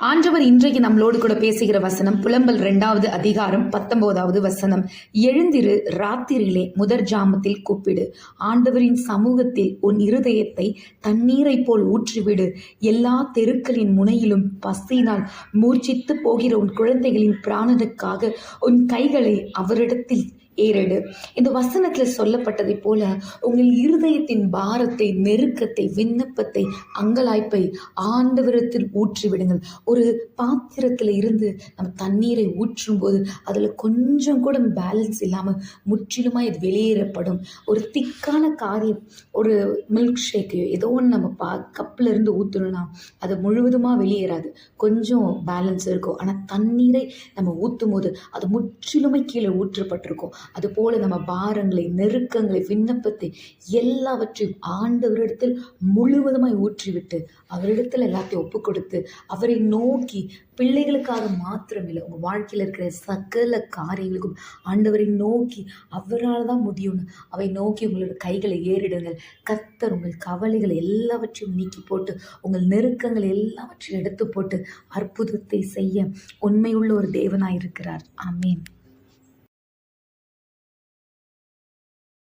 ஆண்டவர் இன்றைக்கு நம்மளோடு கூட பேசுகிற வசனம் புலம்பல் 2வது அதிகாரம் 19வது வசனம். எழுந்திரு, ராத்திரியிலே முதற் ஜாமத்தில் கூப்பிடு, ஆண்டவரின் சமூகத்தில் உன் இருதயத்தை தண்ணீரை போல் ஊற்றிவிடு. எல்லா தெருக்களின் முனையிலும் பசியினால் மூர்ச்சித்து போகிற உன் குழந்தைகளின் பிராணனுக்காக உன் கைகளை அவரிடத்தில் ஏறெடு. இந்த வசனத்துல சொல்லப்பட்டதை போல உங்கள் இருதயத்தின் பாரத்தை, நெருக்கத்தை, விண்ணப்பத்தை, அங்கலாய்ப்பை ஆண்டவரத்தில் ஊற்றி விடுங்கள். ஒரு பாத்திரத்துல இருந்து நம்ம தண்ணீரை ஊற்றும் போது அதுல கொஞ்சம் கூட பேலன்ஸ் இல்லாம முற்றிலுமா இது வெளியேறப்படும். ஒரு திக்கான காரியம், ஒரு மில்க் ஷேக்கையோ ஏதோ ஒன்று நம்ம கப்பில் இருந்து ஊற்றணும்னா அது முழுவதுமா வெளியேறாது, கொஞ்சம் பேலன்ஸ் இருக்கும். ஆனால் தண்ணீரை நம்ம ஊற்றும் போது அது முற்றிலுமே கீழே ஊற்றப்பட்டிருக்கும். அதுபோல நம்ம பாரங்களை, நெருக்கங்களை, விண்ணப்பத்தை எல்லாவற்றையும் ஆண்டவரிடத்தில் முழுவதுமாய் ஊற்றிவிட்டு அவரிடத்தில் எல்லாத்தையும் ஒப்பு கொடுத்து அவரை நோக்கி, பிள்ளைகளுக்காக மாத்திரமில்லை, உங்கள் வாழ்க்கையில் இருக்கிற சகல காரியங்களுக்கும் ஆண்டவரை நோக்கி, அவரால் தான் முடியும்னு அவை நோக்கி உங்களோட கைகளை ஏறிடுங்கள். கர்த்தர் உங்கள் கவலைகளை எல்லாவற்றையும் நீக்கி போட்டு, உங்கள் நெருக்கங்களை எல்லாவற்றையும் எடுத்து போட்டு அற்புதத்தை செய்ய உண்மையுள்ள ஒரு தேவனாய் இருக்கிறார். ஆமேன்.